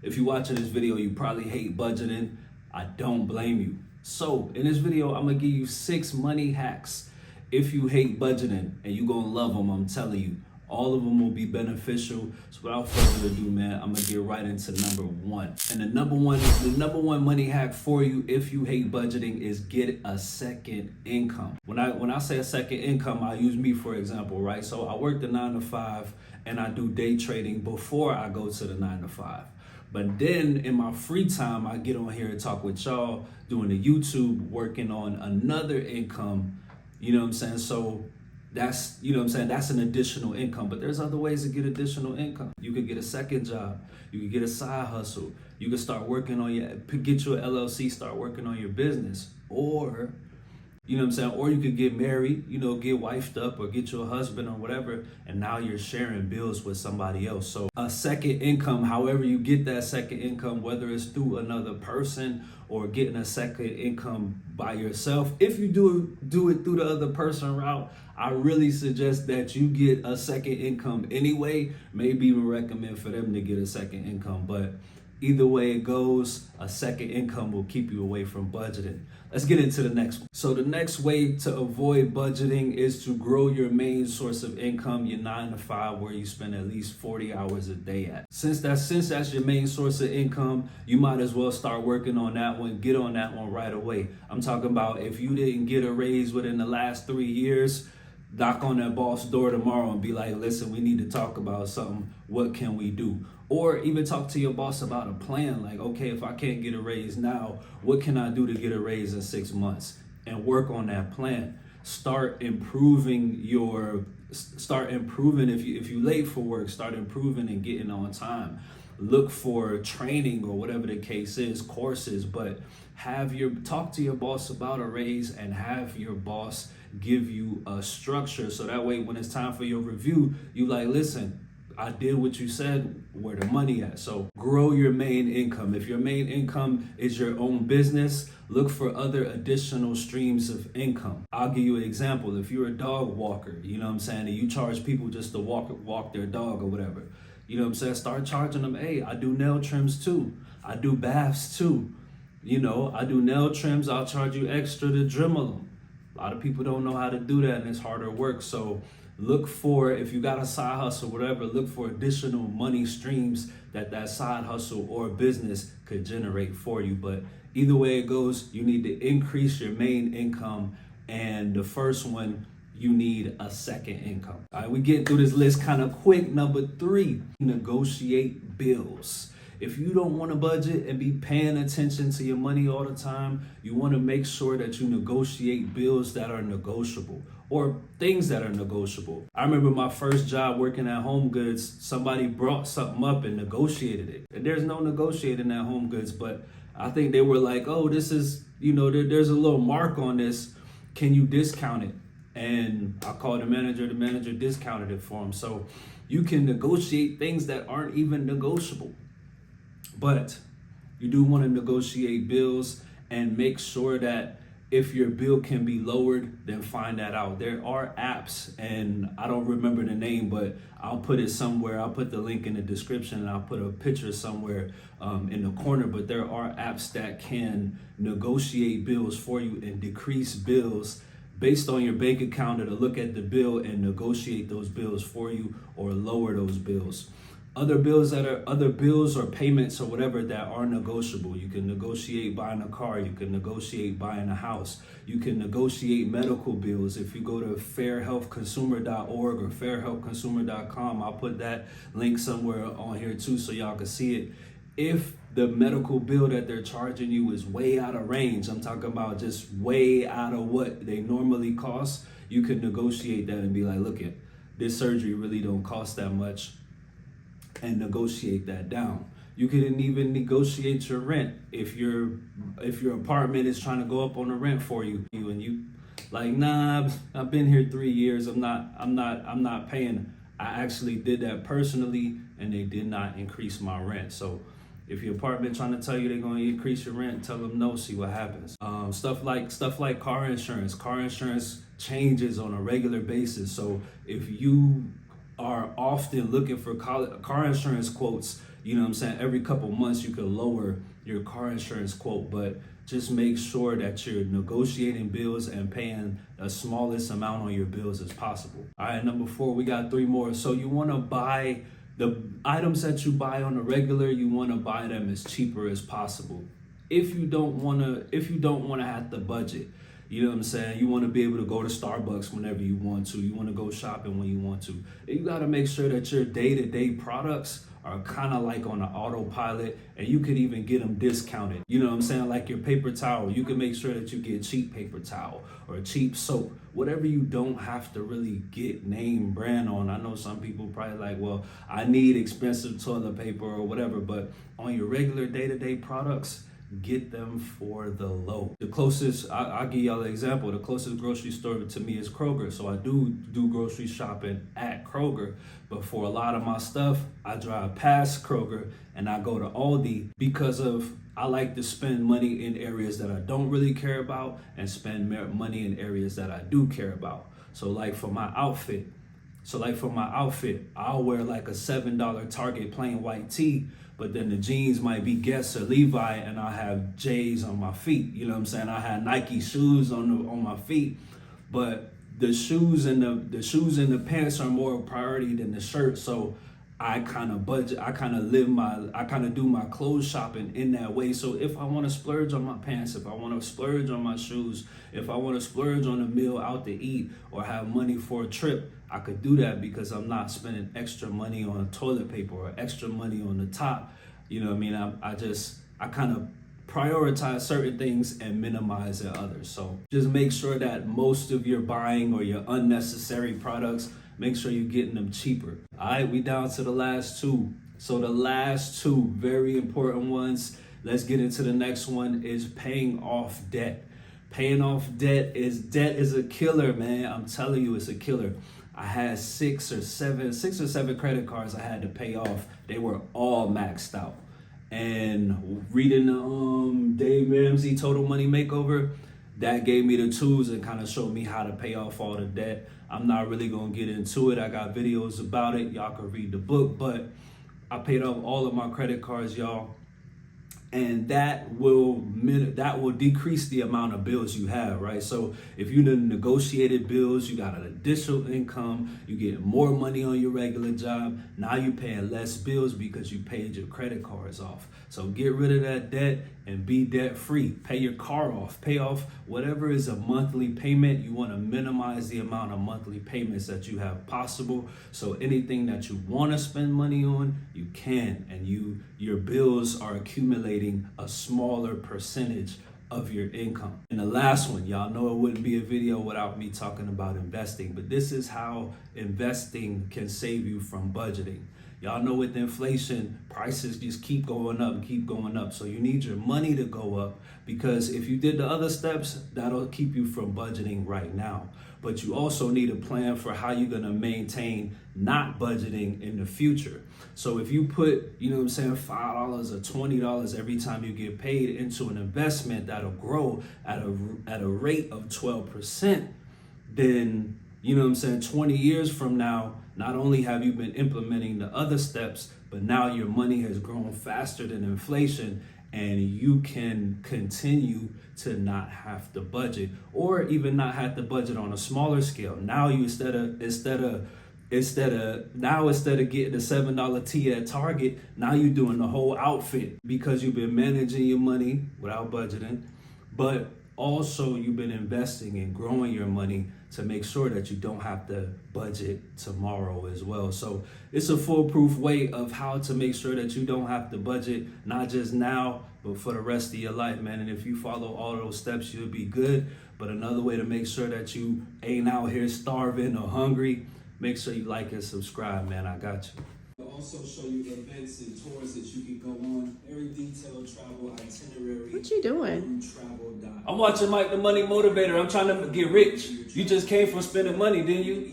If you're watching this video, you probably hate budgeting. I don't blame you. So in this video, I'm gonna give you 6 money hacks. If you hate budgeting, and you're gonna love them, I'm telling you. All of them will be beneficial. So without further ado, man, I'm gonna get right into number 1. And the number one money hack for you if you hate budgeting is get a second income. When I say a second income, I use me for example, right? So I work the 9 to 5 and I do day trading before I go to the 9 to 5. But then in my free time, I get on here and talk with y'all, doing the YouTube, working on another income. You know what I'm saying? So that's, you know what I'm saying, that's an additional income. But there's other ways to get additional income. You could get a second job. You could get a side hustle. You could start working on get your LLC, start working on your business. Or, you know what I'm saying, or you could get married, you know, get wifed up, or get your husband or whatever, and now you're sharing bills with somebody else. So a second income, however you get that second income, whether it's through another person or getting a second income by yourself. If you do it through the other person route, I really suggest that you get a second income anyway. Maybe even recommend for them to get a second income. But either way it goes, a second income will keep you away from budgeting. Let's get into the next one. So the next way to avoid budgeting is to grow your main source of income, your 9 to 5, where you spend at least 40 hours a day at. Since that's your main source of income, you might as well start working on that one. Get on that one right away. I'm talking about if you didn't get a raise within the last 3 years, knock on that boss door tomorrow and be like, listen, we need to talk about something. What can we do? Or even talk to your boss about a plan. Like, okay, if I can't get a raise now, what can I do to get a raise in 6 months? And work on that plan. Start improving if you late for work, start improving and getting on time. Look for training or whatever the case is, courses, but talk to your boss about a raise and have your boss give you a structure. So that way, when it's time for your review, you like, listen, I did what you said, where the money at. So grow your main income. If your main income is your own business, look for other additional streams of income. I'll give you an example. If you're a dog walker, you know what I'm saying, and you charge people just to walk their dog or whatever, you know what I'm saying, start charging them. Hey, I do nail trims too. I do baths too. You know, I do nail trims. I'll charge you extra to Dremel them. A lot of people don't know how to do that, and it's harder work. So look for, if you got a side hustle, whatever, look for additional money streams that side hustle or business could generate for you. But either way it goes, you need to increase your main income. And the first one, you need a second income. All right, we get through this list kind of quick. Number 3, negotiate bills. If you don't want to budget and be paying attention to your money all the time, you want to make sure that you negotiate bills that are negotiable or things that are negotiable. I remember my first job working at Home Goods, somebody brought something up and negotiated it. And there's no negotiating at Home Goods, but I think they were like, oh, this is, you know, there's a little mark on this. Can you discount it? And I called the manager discounted it for him. So you can negotiate things that aren't even negotiable. But you do want to negotiate bills and make sure that if your bill can be lowered, then find that out. There are apps, and I don't remember the name, but I'll put it somewhere. I'll put the link in the description, and I'll put a picture somewhere in the corner. But there are apps that can negotiate bills for you and decrease bills based on your bank account, to look at the bill and negotiate those bills for you or lower those bills. Other bills or payments or whatever that are negotiable. You can negotiate buying a car. You can negotiate buying a house. You can negotiate medical bills. If you go to fairhealthconsumer.org or fairhealthconsumer.com, I'll put that link somewhere on here too so y'all can see it. If the medical bill that they're charging you is way out of range, I'm talking about just way out of what they normally cost, you can negotiate that and be like, look, this surgery really don't cost that much, and negotiate that down. You can even negotiate your rent. If your apartment is trying to go up on the rent for you and you like, nah, I've been here 3 years, I'm not paying. I actually did that personally, and they did not increase my rent. So if your apartment trying to tell you they're going to increase your rent, tell them no, see what happens. Stuff like car insurance. Car insurance changes on a regular basis. So if you are often looking for car insurance quotes, you know what I'm saying, every couple months you could lower your car insurance quote, but just make sure that you're negotiating bills and paying the smallest amount on your bills as possible. All right, number 4, we got 3 more. So you want to buy the items that you buy on a regular, you want to buy them as cheaper as possible. If you don't want to have to budget, you know what I'm saying? You want to be able to go to Starbucks whenever you want to. You want to go shopping when you want to. You got to make sure that your day-to-day products are kind of like on an autopilot, and you could even get them discounted. You know what I'm saying? Like your paper towel, you can make sure that you get cheap paper towel or cheap soap, whatever you don't have to really get name brand on. I know some people probably like, well, I need expensive toilet paper or whatever, but on your regular day-to-day products, get them for the low. The closest, I'll give y'all an example. The closest grocery store to me is Kroger. So I do grocery shopping at Kroger. But for a lot of my stuff, I drive past Kroger and I go to Aldi because I like to spend money in areas that I don't really care about and spend money in areas that I do care about. So like for my outfit, I'll wear like a $7 Target plain white tee, but then the jeans might be Guess or Levi, and I have J's on my feet. You know what I'm saying? I have Nike shoes on my feet, but the shoes and the pants are more a priority than the shirt. So I kind of budget. I kind of do my clothes shopping in that way. So if I want to splurge on my pants, if I want to splurge on my shoes, if I want to splurge on a meal out to eat or have money for a trip, I could do that because I'm not spending extra money on toilet paper or extra money on the top. You know what I mean? I kind of prioritize certain things and minimize the others. So just make sure that most of your buying or your unnecessary products, make sure you're getting them cheaper. All right, we down to the last 2. So the last 2 very important ones. Let's get into the next one, is paying off debt. Paying off debt is a killer, man. I'm telling you, it's a killer. I had 6 or 7 credit cards I had to pay off. They were all maxed out. And reading the Dave Ramsey Total Money Makeover, that gave me the tools and kind of showed me how to pay off all the debt. I'm not really gonna get into it. I got videos about it. Y'all can read the book, but I paid off all of my credit cards, y'all. And that will decrease the amount of bills you have, right? So if you done negotiated bills, you got an additional income, you get more money on your regular job. Now you're paying less bills because you paid your credit cards off. So get rid of that debt and be debt free. Pay your car off, pay off whatever is a monthly payment. You want to minimize the amount of monthly payments that you have possible. So anything that you want to spend money on, you can, and your bills are accumulating a smaller percentage of your income. And the last one, y'all know it wouldn't be a video without me talking about investing, but this is how investing can save you from budgeting. Y'all know with inflation, prices just keep going up and keep going up. So you need your money to go up, because if you did the other steps, that'll keep you from budgeting right now. But you also need a plan for how you're gonna maintain not budgeting in the future. So if you put, you know what I'm saying, $5 or $20 every time you get paid into an investment that'll grow at a rate of 12%, then, you know what I'm saying, 20 years from now, not only have you been implementing the other steps, but now your money has grown faster than inflation, and you can continue to not have to budget, or even not have to budget on a smaller scale. Now you instead of getting the $7 tee at Target, now you're doing the whole outfit because you've been managing your money without budgeting, but also you've been investing and growing your money to make sure that you don't have to budget tomorrow as well. So it's a foolproof way of how to make sure that you don't have to budget, not just now, but for the rest of your life, man. And if you follow all those steps, you'll be good. But another way to make sure that you ain't out here starving or hungry, make sure you like and subscribe, man. I got you. I'll also show you events and tours that you can go on. Very detailed travel itinerary. What you doing? I'm watching Mike the Money Motivator. I'm trying to get rich. You just came from spending money, didn't you?